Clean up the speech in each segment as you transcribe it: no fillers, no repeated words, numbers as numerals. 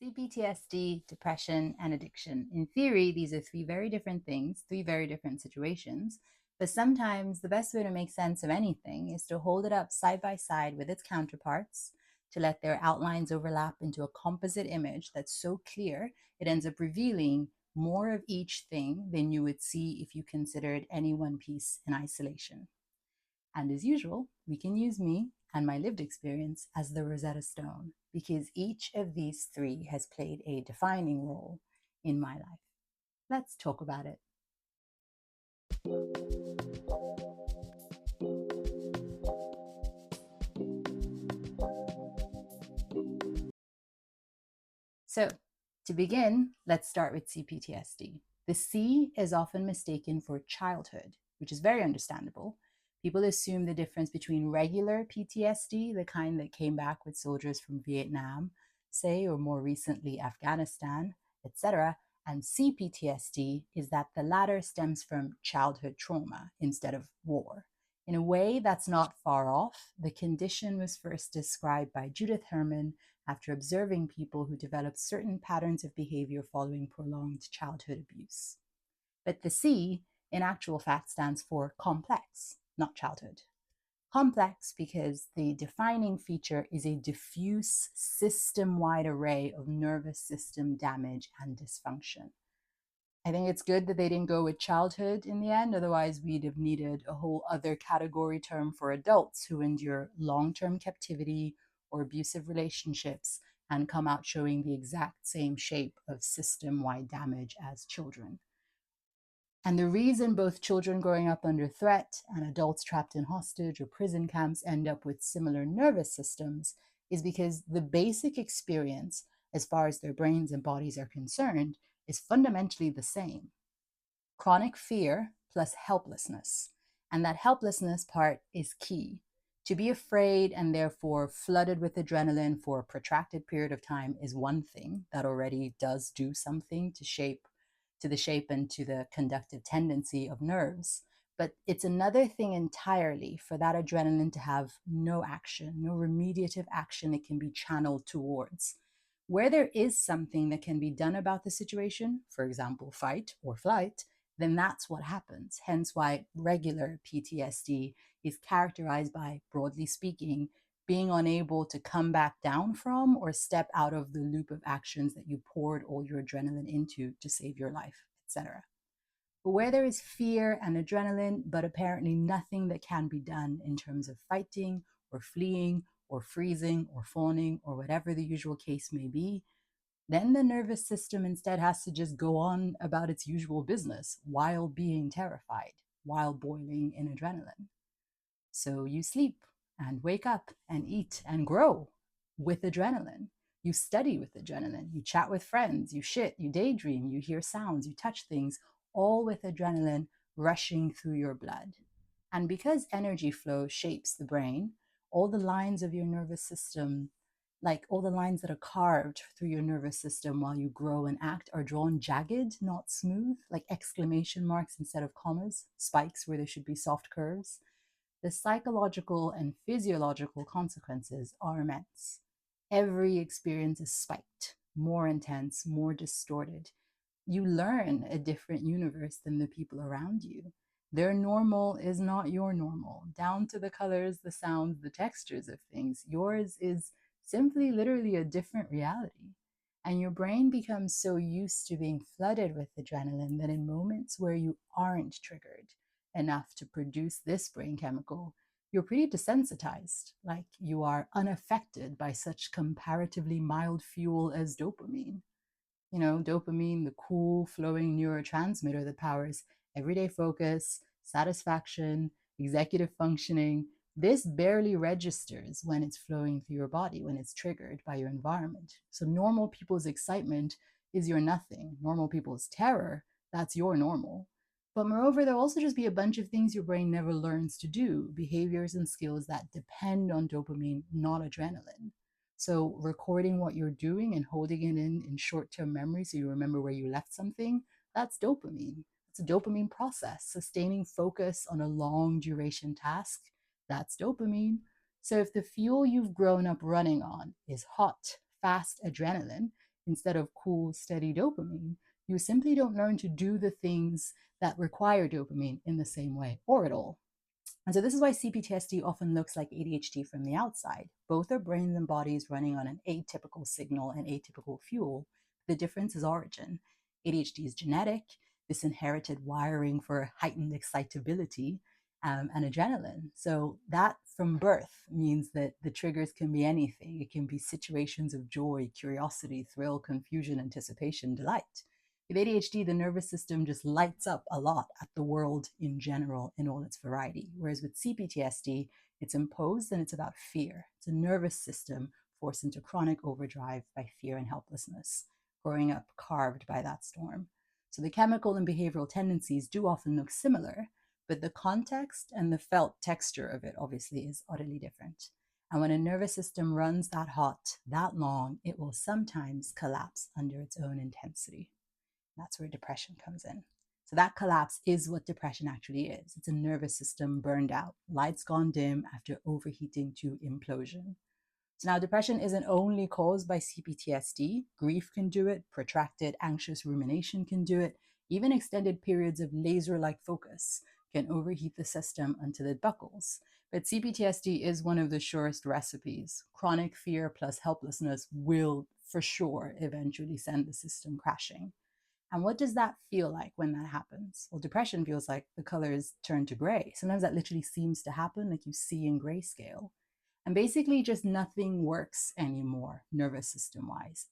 CPTSD, depression, and addiction. In theory, these are three very different things, three very different situations. But sometimes the best way to make sense of anything is to hold it up side by side with its counterparts, to let their outlines overlap into a composite image that's so clear it ends up revealing more of each thing than you would see if you considered any one piece in isolation. And as usual, we can use me and my lived experience as the Rosetta Stone because each of these three has played a defining role in my life. Let's talk about it. So, to begin, let's start with CPTSD. The C is often mistaken for childhood, which is very understandable. People assume the difference between regular PTSD, the kind that came back with soldiers from Vietnam, say, or more recently Afghanistan, etc., and CPTSD is that the latter stems from childhood trauma instead of war. In a way, that's not far off. The condition was first described by Judith Herman after observing people who developed certain patterns of behavior following prolonged childhood abuse. But the C, in actual fact, stands for complex, not childhood. Complex because the defining feature is a diffuse system-wide array of nervous system damage and dysfunction. I think it's good that they didn't go with childhood in the end. Otherwise, we'd have needed a whole other category term for adults who endure long-term captivity or abusive relationships and come out showing the exact same shape of system-wide damage as children. And the reason both children growing up under threat and adults trapped in hostage or prison camps end up with similar nervous systems is because the basic experience, as far as their brains and bodies are concerned, is fundamentally the same. Chronic fear plus helplessness. And that helplessness part is key. To be afraid and therefore flooded with adrenaline for a protracted period of time is one thing that already does do something to the shape and to the conductive tendency of nerves. But it's another thing entirely for that adrenaline to have no action, no remediative action it can be channeled towards. Where there is something that can be done about the situation, for example, fight or flight, then that's what happens. Hence why regular PTSD is characterized by, broadly speaking, being unable to come back down from or step out of the loop of actions that you poured all your adrenaline into to save your life, etc. But where there is fear and adrenaline, but apparently nothing that can be done in terms of fighting or fleeing or freezing or fawning or whatever the usual case may be, then the nervous system instead has to just go on about its usual business while being terrified, while boiling in adrenaline. So you sleep and wake up and eat and grow with adrenaline. You study with adrenaline. You chat with friends. You shit. You daydream. You hear sounds. You touch things, all with adrenaline rushing through your blood. And because energy flow shapes the brain, all the lines of your nervous system, like all the lines that are carved through your nervous system while you grow and act, are drawn jagged, not smooth, like exclamation marks instead of commas, spikes where there should be soft curves. The psychological and physiological consequences are immense. Every experience is spiked, more intense, more distorted. You learn a different universe than the people around you. Their normal is not your normal, down to the colors, the sounds, the textures of things. Yours is simply literally a different reality. And your brain becomes so used to being flooded with adrenaline that in moments where you aren't triggered enough to produce this brain chemical, you're pretty desensitized, like you are unaffected by such comparatively mild fuel as dopamine. You know, dopamine, the cool flowing neurotransmitter that powers everyday focus, satisfaction, executive functioning. This barely registers when it's flowing through your body, when it's triggered by your environment. So normal people's excitement is your nothing. Normal people's terror, that's your normal. But moreover, there'll also just be a bunch of things your brain never learns to do, behaviors and skills that depend on dopamine, not adrenaline. So recording what you're doing and holding it in short-term memory so you remember where you left something, that's dopamine. It's a dopamine process. Sustaining focus on a long duration task, that's dopamine. So if the fuel you've grown up running on is hot, fast adrenaline, instead of cool, steady dopamine, you simply don't learn to do the things that require dopamine in the same way or at all. And so this is why CPTSD often looks like ADHD from the outside. Both are brains and bodies running on an atypical signal and atypical fuel. The difference is origin. ADHD is genetic, this inherited wiring for heightened excitability and adrenaline. So that from birth means that the triggers can be anything. It can be situations of joy, curiosity, thrill, confusion, anticipation, delight. With ADHD, the nervous system just lights up a lot at the world in general in all its variety. Whereas with CPTSD, it's imposed and it's about fear. It's a nervous system forced into chronic overdrive by fear and helplessness, growing up carved by that storm. So the chemical and behavioral tendencies do often look similar, but the context and the felt texture of it obviously is utterly different. And when a nervous system runs that hot, that long, it will sometimes collapse under its own intensity. That's where depression comes in. So that collapse is what depression actually is. It's a nervous system burned out, lights gone dim after overheating to implosion. So now depression isn't only caused by CPTSD. Grief can do it, protracted anxious rumination can do it, even extended periods of laser-like focus can overheat the system until it buckles. But CPTSD is one of the surest recipes. Chronic fear plus helplessness will for sure eventually send the system crashing. And what does that feel like when that happens? Well, depression feels like the colors turn to gray. Sometimes that literally seems to happen, like you see in grayscale. And basically, just nothing works anymore, nervous system wise.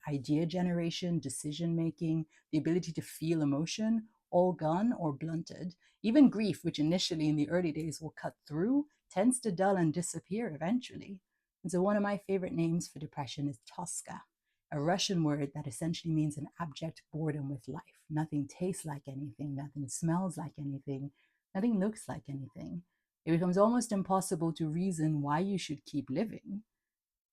Idea generation, decision making, the ability to feel emotion, all gone or blunted. Even grief, which initially in the early days will cut through, tends to dull and disappear eventually. And so, one of my favorite names for depression is Tosca, a Russian word that essentially means an abject boredom with life. Nothing tastes like anything, nothing smells like anything, nothing looks like anything. It becomes almost impossible to reason why you should keep living.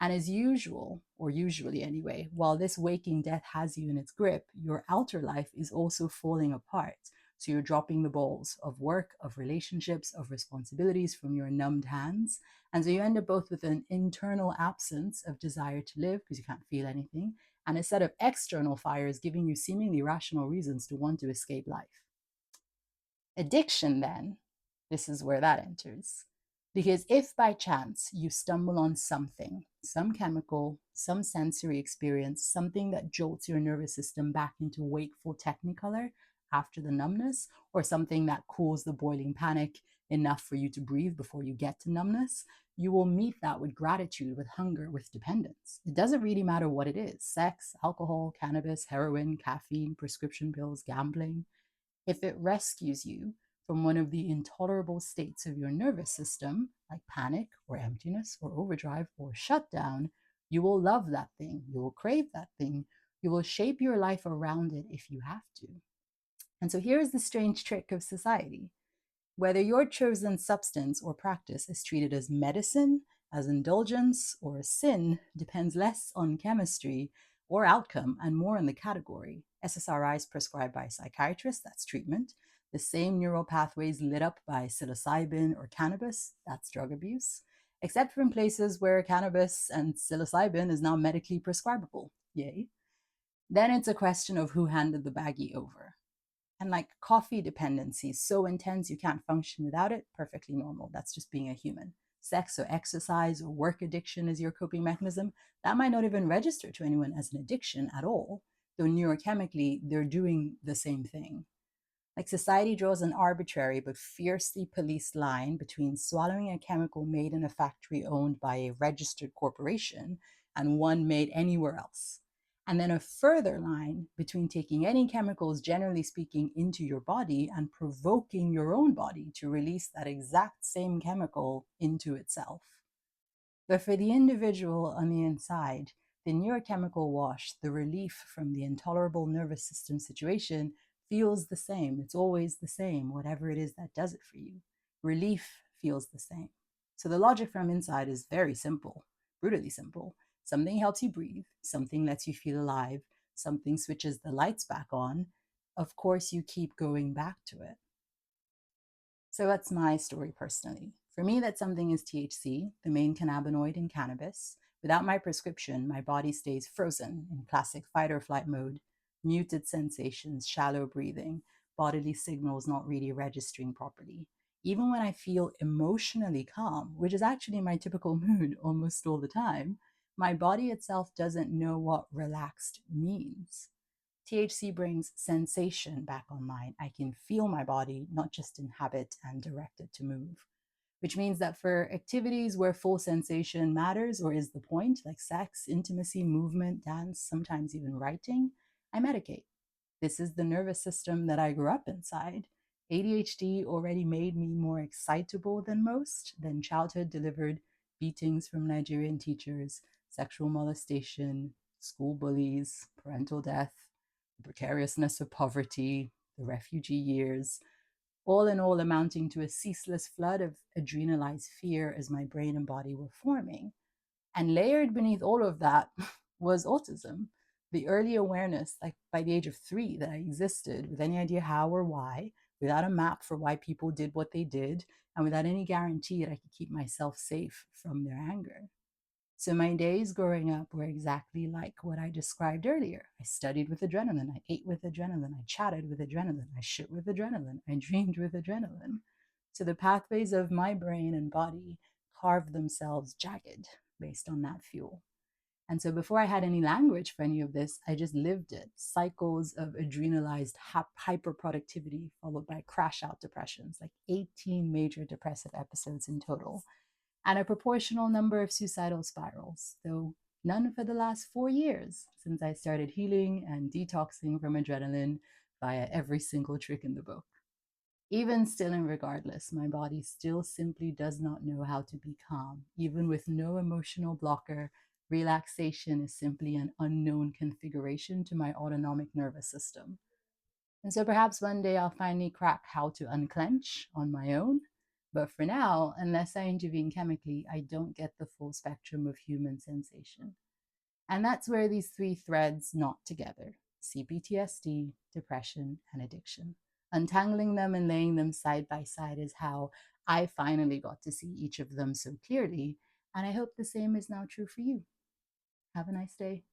And as usual, or usually anyway, while this waking death has you in its grip, your outer life is also falling apart. So you're dropping the balls of work, of relationships, of responsibilities from your numbed hands. And so you end up both with an internal absence of desire to live because you can't feel anything, and a set of external fires giving you seemingly rational reasons to want to escape life. Addiction, then, this is where that enters. Because if by chance you stumble on something, some chemical, some sensory experience, something that jolts your nervous system back into wakeful technicolor after the numbness, or something that cools the boiling panic enough for you to breathe before you get to numbness, you will meet that with gratitude, with hunger, with dependence. It doesn't really matter what it is: sex, alcohol, cannabis, heroin, caffeine, prescription pills, gambling. If it rescues you from one of the intolerable states of your nervous system, like panic or emptiness or overdrive or shutdown, you will love that thing. You will crave that thing. You will shape your life around it if you have to. And so here's the strange trick of society. Whether your chosen substance or practice is treated as medicine, as indulgence, or a sin depends less on chemistry or outcome and more on the category. SSRIs prescribed by psychiatrists, that's treatment. The same neural pathways lit up by psilocybin or cannabis, that's drug abuse, except for in places where cannabis and psilocybin is now medically prescribable. Yay. Then it's a question of who handed the baggie over. And like coffee dependency is so intense you can't function without it, perfectly normal. That's just being a human. Sex or exercise or work addiction is your coping mechanism. That might not even register to anyone as an addiction at all, though neurochemically they're doing the same thing. Like society draws an arbitrary but fiercely policed line between swallowing a chemical made in a factory owned by a registered corporation and one made anywhere else. And then a further line between taking any chemicals, generally speaking, into your body and provoking your own body to release that exact same chemical into itself. But for the individual on the inside, the neurochemical wash, the relief from the intolerable nervous system situation, feels the same. It's always the same, whatever it is that does it for you. Relief feels the same. So the logic from inside is very simple, brutally simple. Something helps you breathe, something lets you feel alive, something switches the lights back on. Of course, you keep going back to it. So that's my story personally. For me, that something is THC, the main cannabinoid in cannabis, Without my prescription, my body stays frozen in classic fight or flight mode, muted sensations, shallow breathing, bodily signals not really registering properly. Even when I feel emotionally calm, which is actually my typical mood almost all the time, my body itself doesn't know what relaxed means. THC brings sensation back online. I can feel my body, not just inhabit and direct it to move, which means that for activities where full sensation matters or is the point, like sex, intimacy, movement, dance, sometimes even writing, I medicate. This is the nervous system that I grew up inside. ADHD already made me more excitable than most, then childhood delivered beatings from Nigerian teachers, sexual molestation, school bullies, parental death, the precariousness of poverty, the refugee years, all in all amounting to a ceaseless flood of adrenalized fear as my brain and body were forming. And layered beneath all of that was autism. The early awareness, like by the age of 3, that I existed with any idea how or why, without a map for why people did what they did, and without any guarantee that I could keep myself safe from their anger. So my days growing up were exactly like what I described earlier. I studied with adrenaline, I ate with adrenaline, I chatted with adrenaline, I shit with adrenaline, I dreamed with adrenaline. So the pathways of my brain and body carved themselves jagged based on that fuel. And so before I had any language for any of this, I just lived it. Cycles of adrenalized hyperproductivity followed by crash out depressions, like 18 major depressive episodes in total, and a proportional number of suicidal spirals, though none for the last 4 years since I started healing and detoxing from adrenaline via every single trick in the book. Even still and regardless, my body still simply does not know how to be calm. Even with no emotional blocker, relaxation is simply an unknown configuration to my autonomic nervous system. And so perhaps one day I'll finally crack how to unclench on my own. But for now, unless I intervene chemically, I don't get the full spectrum of human sensation. And that's where these three threads knot together: CPTSD, depression, and addiction. Untangling them and laying them side by side is how I finally got to see each of them so clearly. And I hope the same is now true for you. Have a nice day.